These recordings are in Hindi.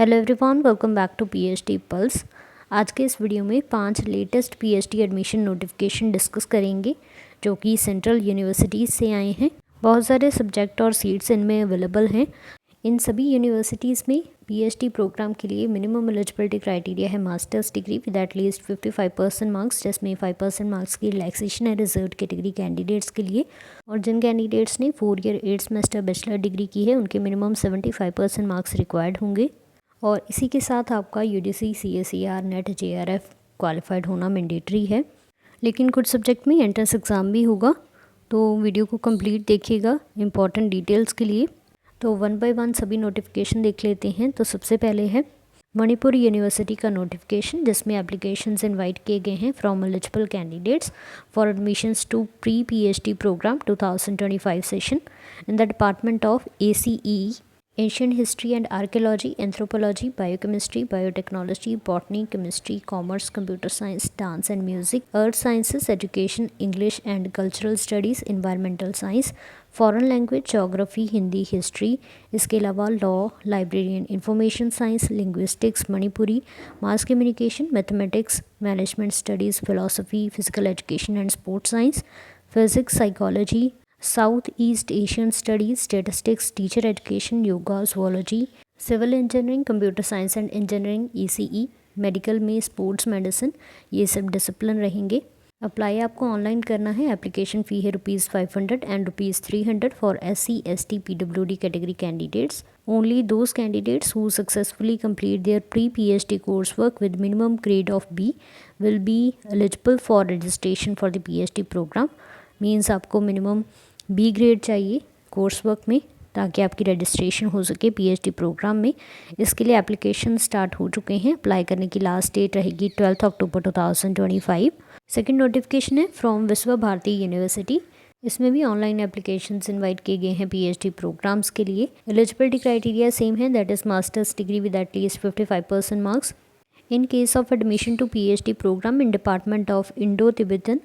Hello everyone, welcome back to PhD pulse. आज के इस वीडियो में 5 latest PhD admission notification discuss करेंगे जो कि सेंट्रल यूनिवर्सिटीज़ से आए हैं। बहुत सारे सब्जेक्ट और सीट्स इनमें अवेलेबल हैं। इन सभी यूनिवर्सिटीज़ में पीएचडी प्रोग्राम के लिए मिनिमम एलिजिबिलिटी क्राइटेरिया है masters degree with at least 55% marks, जिसमें 5% मार्क्स की रिलैक्सेशन है रिजर्व कैटेगरी कैंडिडेट्स के लिए। और जिन कैंडिडेट्स ने 4 ईयर 8 सेमेस्टर बैचलर डिग्री की है उनके मिनिमम 75% मार्क्स रिक्वायर्ड होंगे। और इसी के साथ आपका यूडीसी, सीएसईआर, नेट, जेआरएफ क्वालिफाइड होना मैंडेटरी है। लेकिन कुछ सब्जेक्ट में एंट्रेंस एग्ज़ाम भी होगा, तो वीडियो को कंप्लीट देखिएगा इंपॉर्टेंट डिटेल्स के लिए। तो वन बाय वन सभी नोटिफिकेशन देख लेते हैं। तो सबसे पहले है मणिपुर यूनिवर्सिटी का नोटिफिकेशन, जिसमें एप्लीकेशंस इनवाइट किए गए हैं from eligible candidates for admissions to pre PhD program 2025 session in the department of ACE, Ancient History and Archaeology, Anthropology, Biochemistry, Biotechnology, Botany, Chemistry, Commerce, Computer Science, Dance and Music, Earth Sciences, Education, English and Cultural Studies, Environmental Science, Foreign Language, Geography, Hindi, History। इसके अलावा law, librarian, information science, linguistics, Manipuri, mass communication, mathematics, management studies, philosophy, physical education and sports science, physics, psychology, South East Asian studies, statistics, teacher education, yoga, zoology, civil engineering, computer science and engineering, ECE, medical में स्पोर्ट्स मेडिसिन, ये सब डिसिप्लिन रहेंगे। अप्लाई आपको ऑनलाइन करना है। एप्लीकेशन फ़ी है ₹500 and ₹300 for SC, ST, PWD category candidates. Only those candidates who successfully complete their pre PhD course work with minimum grade of B will be eligible for registration for the PhD program. Means आपको मिनिमम B ग्रेड चाहिए कोर्स वर्क में ताकि आपकी रजिस्ट्रेशन हो सके PhD प्रोग्राम में। इसके लिए एप्लीकेशन स्टार्ट हो चुके हैं। अप्लाई करने की लास्ट डेट रहेगी 12 अक्टूबर 2025। सेकंड नोटिफिकेशन है फ्रॉम विश्व भारती यूनिवर्सिटी। इसमें भी ऑनलाइन एप्लीकेशंस इनवाइट किए गए हैं PhD प्रोग्राम्स के लिए। एलिजिबिलिटी क्राइटेरिया सेम है, that is masters degree with at least 55% marks. In case of admission to PhD program in Department of Indo-Tibetan,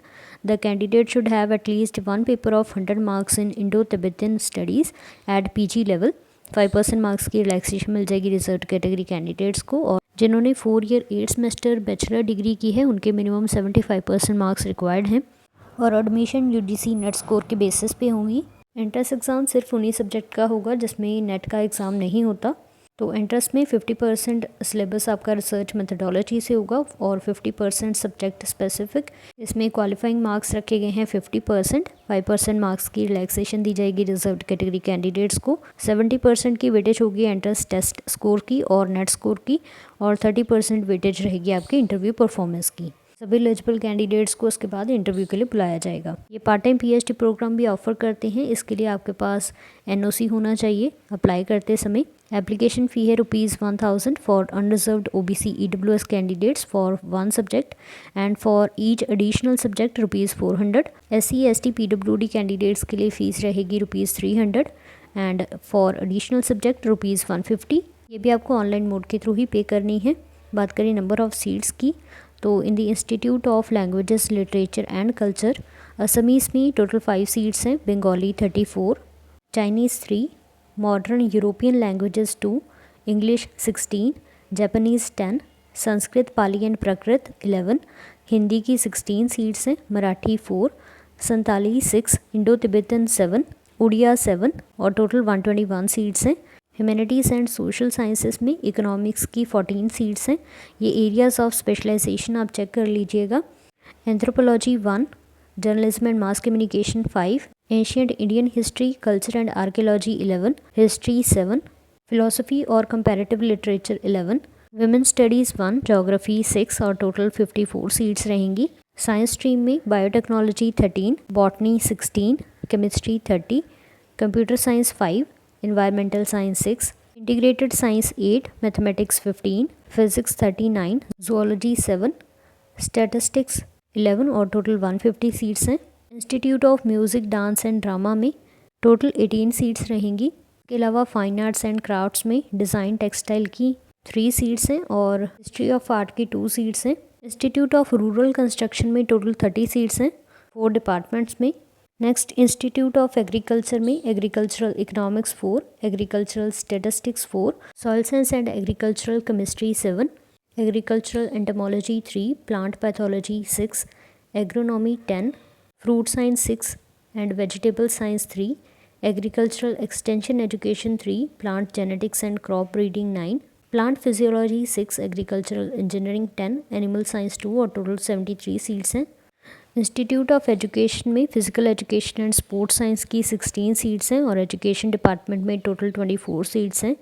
the candidate should have at least one paper of 100 marks in Indo-Tibetan studies at PG level। 5% marks की रिलैक्सेशन मिल जाएगी रिजर्व कैटेगरी कैंडिडेट्स को। और जिन्होंने 4 ईयर 8 सेमेस्टर बैचलर डिग्री की है उनके मिनिमम 75% मार्क्स रिक्वायर्ड हैं। और एडमिशन UGC नेट स्कोर के बेसिस पे होंगी। एंट्रेंस एग्ज़ाम सिर्फ उन्हीं सब्जेक्ट का होगा जिसमें नेट का एग्ज़ाम नहीं होता। तो एंट्रेंस में 50% सिलेबस आपका रिसर्च मेथडोलॉजी से होगा और 50% सब्जेक्ट स्पेसिफिक। इसमें क्वालिफाइंग मार्क्स रखे गए हैं 50%। 5% मार्क्स की रिलैक्सेशन दी जाएगी रिजर्व कैटेगरी कैंडिडेट्स को। 70% की वेटेज होगी एंट्रेंस टेस्ट स्कोर की और नेट स्कोर की, और 30% वेटेज रहेगी आपकी इंटरव्यू परफॉर्मेंस की। सभी एलिजिबल कैंडिडेट्स को उसके बाद इंटरव्यू के लिए बुलाया जाएगा। ये पार्ट टाइम PhD प्रोग्राम भी ऑफर करते हैं। इसके लिए आपके पास NOC होना चाहिए अप्लाई करते समय। एप्लीकेशन फ़ी है ₹1000 for unreserved OBC EWS candidates for 1 subject and for each additional subject ₹400। SC, ST, PWD candidates के लिए फ़ीस रहेगी ₹300 एंड फॉर एडिशनल सब्जेक्ट ₹150। ये भी आपको ऑनलाइन मोड के थ्रू ही पे करनी है। बात करें नंबर ऑफ़ सीट्स की, तो in the institute of languages, literature and culture Assamese में टोटल 5 सीट्स हैं। Bengali 34, Chinese 3, modern European languages 2, English 16, Japanese 10, Sanskrit, Pali and Prakrit 11, Hindi की 16 सीट्स हैं। मराठी 4, संताली 6, इंडो तिब्बतन 7, उड़िया 7 और टोटल 121 सीट्स हैं। ह्यूमैनिटीज़ एंड सोशल साइंसेस में इकोनॉमिक्स की 14 सीट्स हैं। ये एरियाज़ ऑफ स्पेशलाइजेशन आप चेक कर लीजिएगा। Anthropology 1, journalism and mass communication 5, ancient Indian history, culture and archaeology 11, history 7, philosophy और comparative literature 11, women studies 1, geography 6 और टोटल 54 सीट्स रहेंगी। साइंस स्ट्रीम में biotechnology 13, botany 16, chemistry 30, computer science 5, environmental science 6, integrated science 8, mathematics 15, physics 39, zoology 7, statistics 11 और टोटल 150 सीट्स हैं। Institute of music, dance and drama में टोटल 18 सीट्स रहेंगी। इसके अलावा फाइन आर्ट्स एंड क्राफ्ट्स में डिज़ाइन टेक्सटाइल की 3 सीट्स हैं और हिस्ट्री ऑफ आर्ट की 2 सीट्स हैं। इंस्टीट्यूट ऑफ रूरल कंस्ट्रक्शन में टोटल 30 सीट्स हैं 4 डिपार्टमेंट्स में। नेक्स्ट इंस्टीट्यूट ऑफ एग्रीकल्चर में agricultural economics 4, agricultural statistics 4, soil science and agricultural chemistry 7, agricultural entomology 3, plant pathology 6, agronomy 10, fruit science 6 and vegetable science 3, agricultural extension education 3, plant genetics and crop breeding 9, plant physiology 6, agricultural engineering 10, animal science 2 और टोटल 73 सीट्स हैं। इंस्टीट्यूट ऑफ एजुकेशन में physical education and sports science की 16 सीट्स हैं और एजुकेशन डिपार्टमेंट में टोटल 24 सीट्स हैं।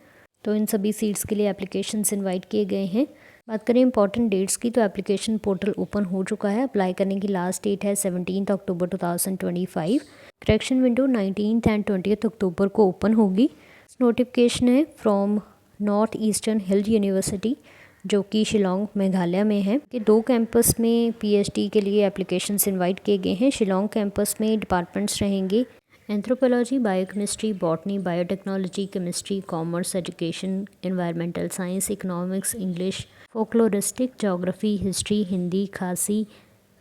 तो इन सभी सीट्स के लिए एप्लीकेशंस इनवाइट किए गए हैं। बात करें इंपॉर्टेंट डेट्स की, तो एप्लीकेशन पोर्टल ओपन हो चुका है। अप्लाई करने की लास्ट डेट है 17 अक्टूबर 2025। करेक्शन विंडो 19 एंड 20 अक्टूबर को ओपन होगी। नोटिफिकेशन है from north eastern hill university जो कि शिलोंग मेघालय में है कि 2 कैंपस में पीएचडी के लिए एप्लीकेशंस इनवाइट किए गए हैं। शिलोंग कैंपस में डिपार्टमेंट्स रहेंगे anthropology, biochemistry, botany, biotechnology, chemistry, commerce, education, environmental science, economics, English, folkloristic, geography, history, Hindi, Khasi,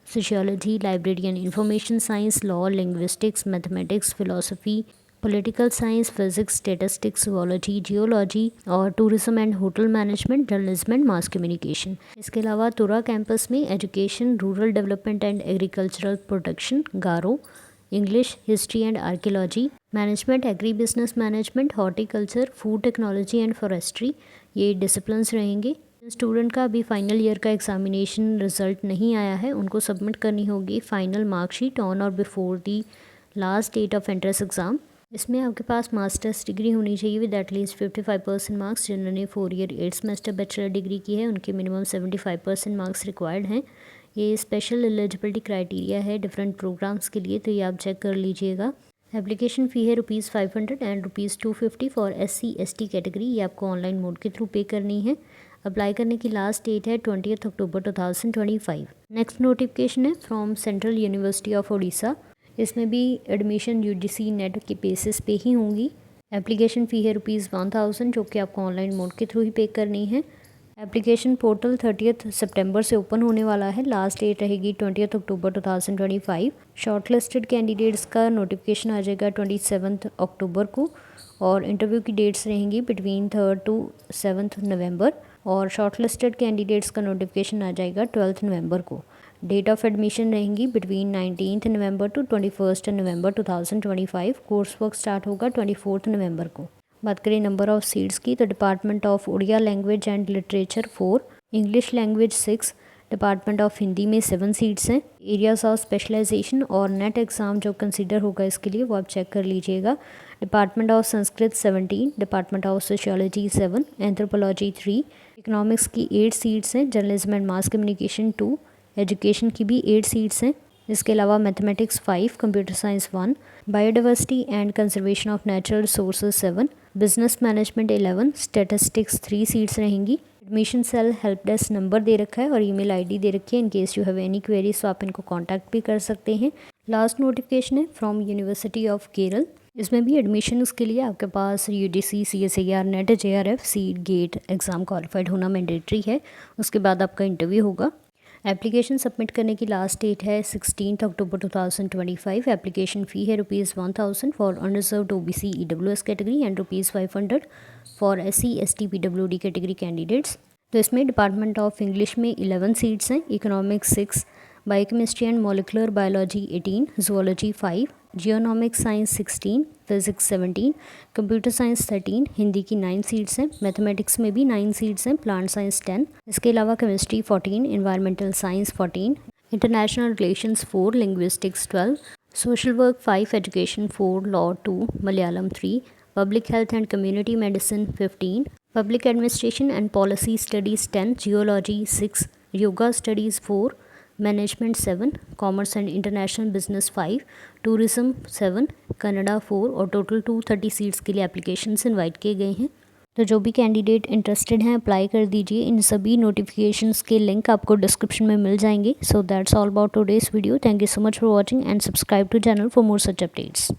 sociology, library and information science, law, linguistics, mathematics, philosophy, political science, physics, statistics, zoology, geology और tourism and hotel management, journalism and mass communication. इसके अलावा तुरा कैंपस में education, rural development and agricultural production, Garo, English, history and archaeology, management, agri business management, horticulture, food technology and forestry, ये डिसिप्लिन्स रहेंगे। स्टूडेंट का अभी फाइनल ईयर का एग्जामिनेशन रिजल्ट नहीं आया है, उनको सबमिट करनी होगी फाइनल मार्कशीट ऑन और before the last date of entrance exam. इसमें आपके पास मास्टर्स डिग्री होनी चाहिए विद एटलीस्ट 55% मार्क्स। जिन्होंने 4 ईयर 8 सेमेस्टर बैचलर डिग्री की है उनके मिनिमम 75% मार्क्स रिक्वायर्ड हैं। ये स्पेशल एलिजिबिलिटी क्राइटेरिया है डिफरेंट प्रोग्राम्स के लिए, तो ये आप चेक कर लीजिएगा। एप्लीकेशन फ़ी है ₹500 and ₹250 for SC ST category. ये आपको ऑनलाइन मोड के थ्रू पे करनी है। अप्लाई करने की लास्ट डेट है 20 अक्टूबर 2025। नेक्स्ट नोटिफिकेशन है from central university of Odisha. इसमें भी एडमिशन UGC नेट के बेसिस पे ही होंगी। एप्लीकेशन फ़ी है ₹1000 जो कि आपको ऑनलाइन मोड के थ्रू ही पे करनी है। एप्लीकेशन पोर्टल 30 सितंबर से ओपन होने वाला है। लास्ट डेट रहेगी 20 अक्टूबर 2025। शॉर्ट लिस्टेड कैंडिडेट्स का नोटिफिकेशन आ जाएगा 27 अक्टूबर को और इंटरव्यू की डेट्स रहेंगी बिटवीन 3 to 7 नवंबर और शॉर्ट लिस्टेड कैंडिडेट्स का नोटिफिकेशन आ जाएगा 12 नवंबर को। डेट ऑफ एडमिशन रहेंगी between 19 November to 21 November 2025। Course work start होगा 24 नवंबर को। बात करें नंबर ऑफ सीट्स की, तो department of Odia language and literature 4, English language 6, department of Hindi में 7 सीट्स हैं। एरियाज ऑफ स्पेशलाइजेशन और नेट एग्ज़ाम जो कंसिडर होगा इसके लिए वो आप चेक कर लीजिएगा। Department of Sanskrit 17, department of sociology 7, anthropology 3, economics की 8 सीट्स हैं, journalism and mass communication 2, education की भी 8 सीट्स हैं। इसके अलावा mathematics 5, computer science 1, biodiversity and conservation of natural resources 7, business management 11, statistics 3 seats रहेंगी। Admission cell help desk number दे रखा है और ईमेल आईडी दे रखी है। In case you have any queries तो आप इनको कांटेक्ट भी कर सकते हैं। लास्ट नोटिफिकेशन है फ्रॉम यूनिवर्सिटी ऑफ केरल। इसमें भी एडमिशन के लिए आपके पास UGC, CSIR, NET, JRF, SET, GATE exam qualified होना मैंडेटरी है। उसके बाद आपका इंटरव्यू होगा। एप्लीकेशन सबमिट करने की लास्ट डेट है 16 अक्टूबर 2025। एप्लीकेशन फ़ी है ₹1000 for unreserved OBC EWS category and ₹500 for SC ST PWD category candidates. तो इसमें डिपार्टमेंट ऑफ इंग्लिश में 11 सीट्स हैं, economics 6, biochemistry and molecular biology 18, zoology 5, geonomics science 16, physics 17, computer science 13, Hindi की 9 सीट्स हैं, मैथमेटिक्स में भी 9 सीट्स हैं, प्लांट साइंस 10, इसके अलावा chemistry 14, environmental science 14, international relations 4, linguistics 12, social work 5, education 4, law 2, Malayalam 3, public health and community medicine 15, public administration and policy studies 10, geology 6, yoga studies 4, management 7, commerce and international business 5, tourism 7, Canada 4 और टोटल 230 सीट्स के लिए एप्लीकेशंस इनवाइट किए गए हैं। तो जो भी कैंडिडेट इंटरेस्टेड हैं अप्लाई कर दीजिए। इन सभी नोटिफिकेशंस के लिंक आपको डिस्क्रिप्शन में मिल जाएंगे। So that's all about today's video. Thank you so much for watching and subscribe to channel for more such updates.